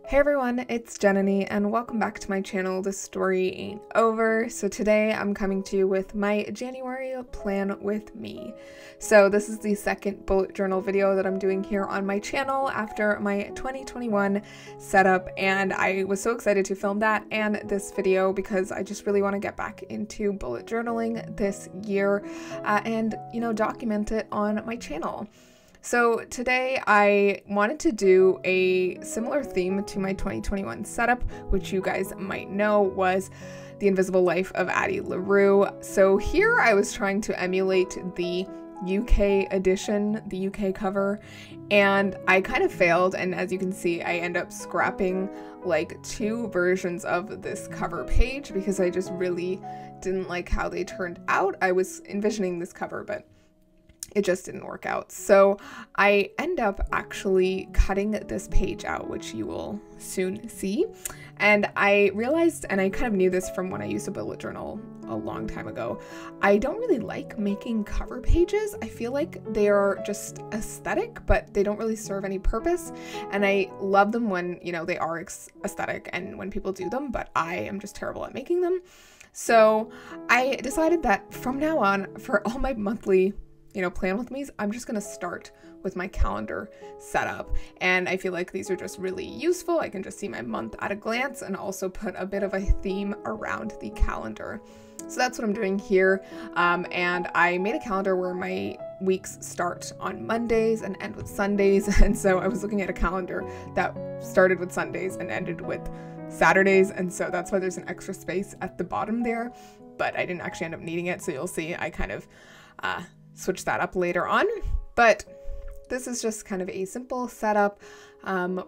Hey everyone, it's Jananie and welcome back to my channel, This Story Ain't Over. So today I'm coming to you with my January plan with me. So this is the second bullet journal video that I'm doing here on my channel after my 2021 setup, and I was so excited to film that and this video because I just really want to get back into bullet journaling this year and document it on my channel. So today I wanted to do a similar theme to my 2021 setup, which you guys might know was The Invisible Life of Addie LaRue. So here I was trying to emulate the UK edition, the UK cover, and I kind of failed, and as you can see I end up scrapping like two versions of this cover page because I just really didn't like how they turned out. I was envisioning this cover, but it just didn't work out. So I end up actually cutting this page out, which you will soon see. And I realized, and I kind of knew this from when I used a bullet journal a long time ago, I don't really like making cover pages. I feel like they are just aesthetic, but they don't really serve any purpose. And I love them when, they are aesthetic and when people do them, but I am just terrible at making them. So I decided that from now on, for all my monthly plan with me's, I'm just going to start with my calendar setup. And I feel like these are just really useful. I can just see my month at a glance and also put a bit of a theme around the calendar. So that's what I'm doing here. And I made a calendar where my weeks start on Mondays and end with Sundays. And so I was looking at a calendar that started with Sundays and ended with Saturdays. And so that's why there's an extra space at the bottom there, but I didn't actually end up needing it. So you'll see I kind of, switch that up later on, but this is just kind of a simple setup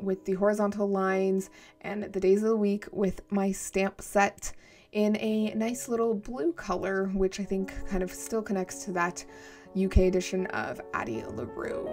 with the horizontal lines and the days of the week with my stamp set in a nice little blue color, which I think kind of still connects to that UK edition of Addie LaRue.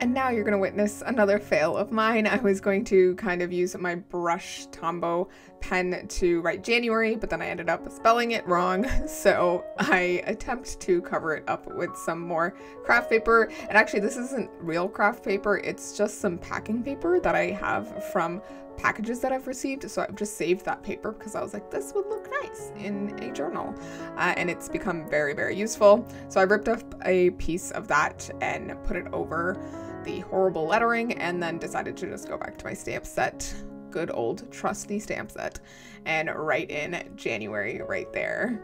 And now you're going to witness another fail of mine. I was going to kind of use my brush Tombow pen to write January, but then I ended up spelling it wrong. So I attempt to cover it up with some more craft paper. And actually this isn't real craft paper. It's just some packing paper that I have from packages that I've received. So I've just saved that paper because I was like, this would look nice in a journal. And it's become very, very useful. So I ripped up a piece of that and put it over the horrible lettering, and then decided to just go back to my stamp set, good old trusty stamp set, and write in January right there.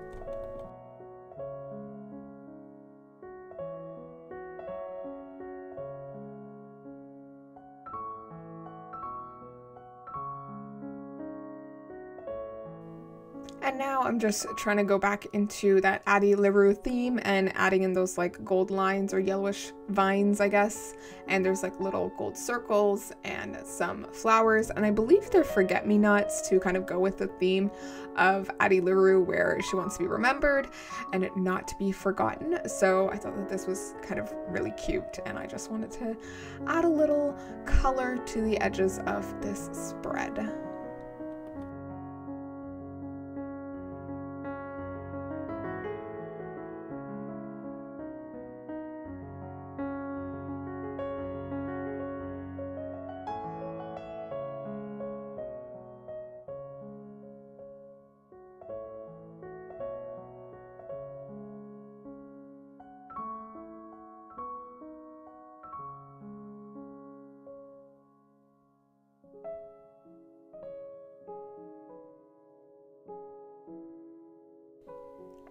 And now I'm just trying to go back into that Addie LaRue theme and adding in those like gold lines or yellowish vines, I guess. And there's like little gold circles and some flowers. And I believe they're forget-me-nots to kind of go with the theme of Addie LaRue, where she wants to be remembered and not to be forgotten. So I thought that this was kind of really cute, and I just wanted to add a little color to the edges of this spread.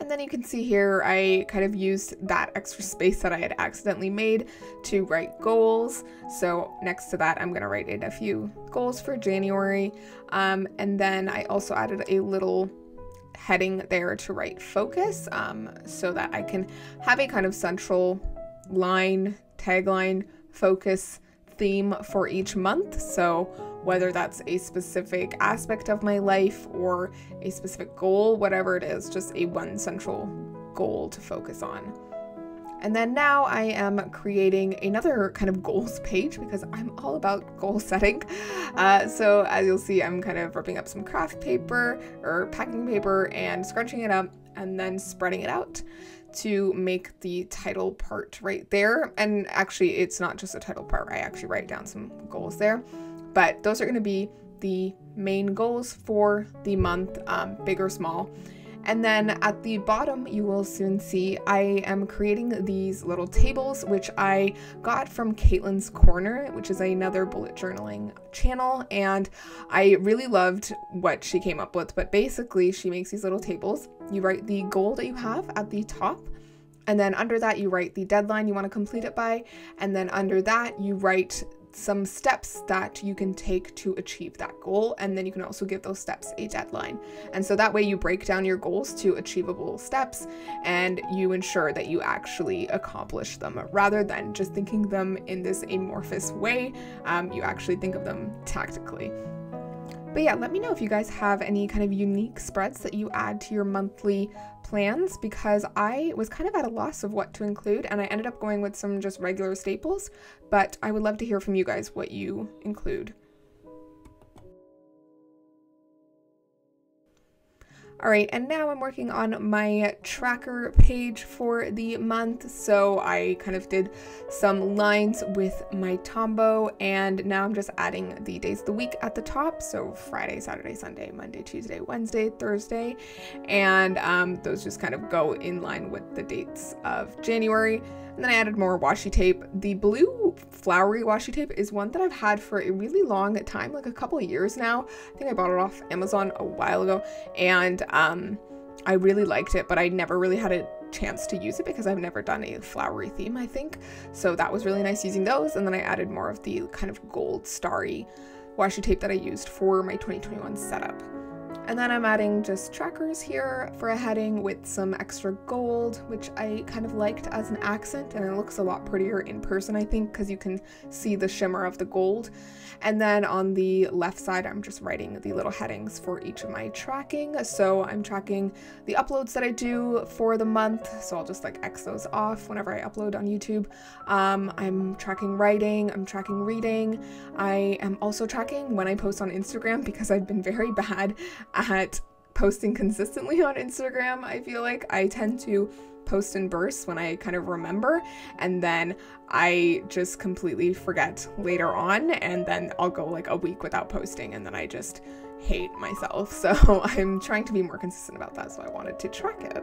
And then you can see here, I kind of used that extra space that I had accidentally made to write goals. So next to that, I'm going to write in a few goals for January. And then I also added a little heading there to write focus, so that I can have a kind of central line, tagline, focus theme for each month. So whether that's a specific aspect of my life or a specific goal, whatever it is, just a one central goal to focus on. And then now I am creating another kind of goals page because I'm all about goal setting. So as you'll see, I'm kind of ripping up some craft paper or packing paper and scrunching it up and then spreading it out to make the title part right there. And actually, it's not just a title part. I actually write down some goals there. But those are going to be the main goals for the month, big or small. And then at the bottom, you will soon see I am creating these little tables, which I got from Caitlin's Corner, which is another bullet journaling channel. And I really loved what she came up with. But basically, she makes these little tables. You write the goal that you have at the top. And then under that, you write the deadline you want to complete it by. And then under that, you write some steps that you can take to achieve that goal, and then you can also give those steps a deadline. And so that way you break down your goals to achievable steps and you ensure that you actually accomplish them rather than just thinking them in this amorphous way. You actually think of them tactically. But yeah, let me know if you guys have any kind of unique spreads that you add to your monthly plans, because I was kind of at a loss of what to include and I ended up going with some just regular staples, but I would love to hear from you guys what you include. All right, and now I'm working on my tracker page for the month. So I kind of did some lines with my Tombow, and now I'm just adding the days of the week at the top. So Friday, Saturday, Sunday, Monday, Tuesday, Wednesday, Thursday, and those just kind of go in line with the dates of January. And then I added more washi tape. The blue flowery washi tape is one that I've had for a really long time, like a couple of years now. I think I bought it off Amazon a while ago, and I really liked it, but I never really had a chance to use it because I've never done a flowery theme, I think. So that was really nice using those. And then I added more of the kind of gold starry washi tape that I used for my 2021 setup. And then I'm adding just trackers here for a heading with some extra gold, which I kind of liked as an accent, and it looks a lot prettier in person, I think, because you can see the shimmer of the gold. And then on the left side, I'm just writing the little headings for each of my tracking. So I'm tracking the uploads that I do for the month, so I'll just like X those off whenever I upload on YouTube. I'm tracking writing, I'm tracking reading. I am also tracking when I post on Instagram because I've been very bad at posting consistently on Instagram. I feel like I tend to post in bursts when I kind of remember, and then I just completely forget later on, and then I'll go like a week without posting, and then I just hate myself. So I'm trying to be more consistent about that, so I wanted to track it.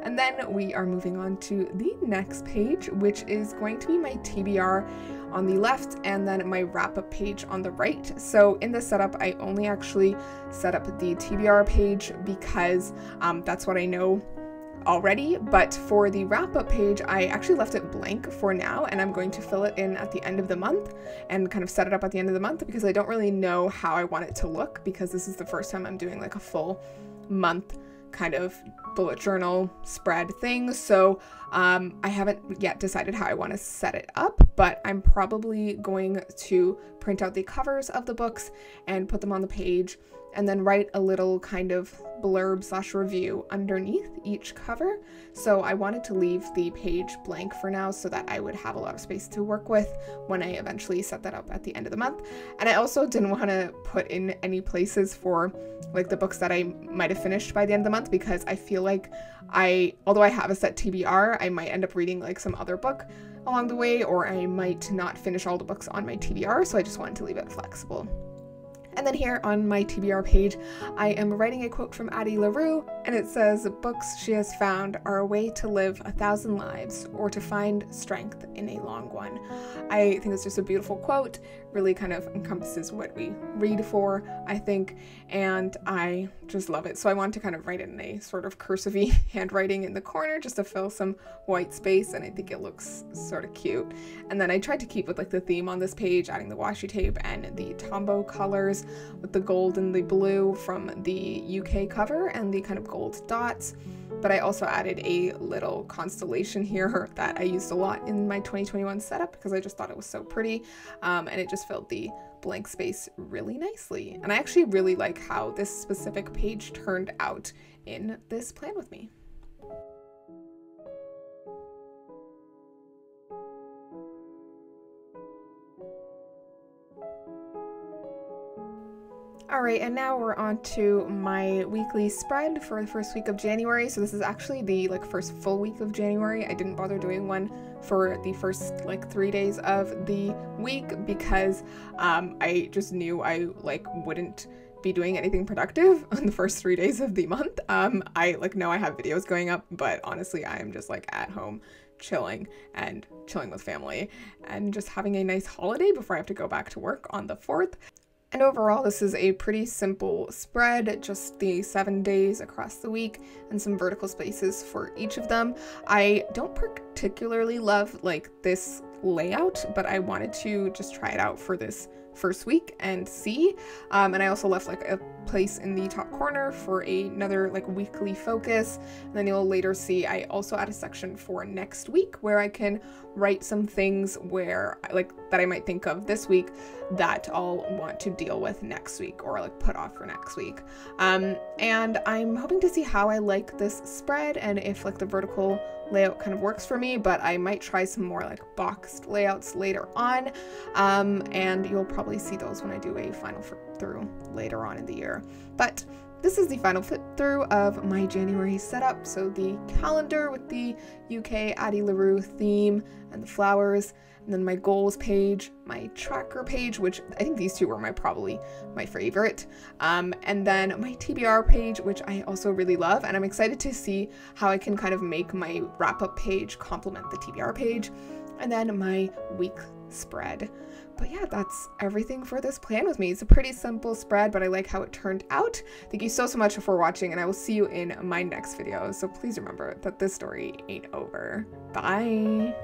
And then we are moving on to the next page, which is going to be my TBR on the left and then my wrap-up page on the right. So in this setup, I only actually set up the TBR page because that's what I know already, but for the wrap-up page, I actually left it blank for now, and I'm going to fill it in at the end of the month and kind of set it up at the end of the month because I don't really know how I want it to look, because this is the first time I'm doing like a full month kind of bullet journal spread thing. So I haven't yet decided how I want to set it up, but I'm probably going to print out the covers of the books and put them on the page, and then write a little kind of blurb / review underneath each cover. So I wanted to leave the page blank for now so that I would have a lot of space to work with when I eventually set that up at the end of the month. And I also didn't want to put in any places for like the books that I might have finished by the end of the month, because I feel like although I have a set TBR, I might end up reading like some other book along the way, or I might not finish all the books on my TBR, so I just wanted to leave it flexible. And then here on my TBR page, I am writing a quote from Addie LaRue, and it says, "Books she has found are a way to live 1,000 lives or to find strength in a long one." I think it's just a beautiful quote, really kind of encompasses what we read for, I think, and I just love it. So I wanted to kind of write it in a sort of cursive-y handwriting in the corner just to fill some white space, and I think it looks sort of cute. And then I tried to keep with like the theme on this page, adding the washi tape and the Tombow colors with the gold and the blue from the UK cover and the kind of gold dots. But I also added a little constellation here that I used a lot in my 2021 setup because I just thought it was so pretty, and it just filled the blank space really nicely. And I actually really like how this specific page turned out in this plan with me. Alright, and now we're on to my weekly spread for the first week of January. So this is actually the first full week of January. I didn't bother doing one for the first 3 days of the week because I just knew I wouldn't be doing anything productive on the first 3 days of the month. I know I have videos going up, but honestly I am just at home chilling with family and just having a nice holiday before I have to go back to work on the 4th. And overall, this is a pretty simple spread, just the 7 days across the week and some vertical spaces for each of them. I don't particularly love this layout, but I wanted to just try it out for this first week and see. And I also left a place in the top corner for another weekly focus. And then you'll later see I also add a section for next week where I can write some things where that I might think of this week that I'll want to deal with next week or put off for next week. And I'm hoping to see how I like this spread and if the vertical layout kind of works for me, but I might try some more boxed layouts later on. And you'll probably see those when I do a final flip through later on in the year. But this is the final flip through of my January setup. So the calendar with the UK Addie LaRue theme and the flowers, and then my goals page, my tracker page, which I think these two were probably my favorite, and then my TBR page, which I also really love, and I'm excited to see how I can kind of make my wrap-up page complement the TBR page, and then my week spread. But yeah, that's everything for this plan with me. It's a pretty simple spread, but I like how it turned out. Thank you so much for watching, and I will see you in my next video. So please remember that this story ain't over. Bye!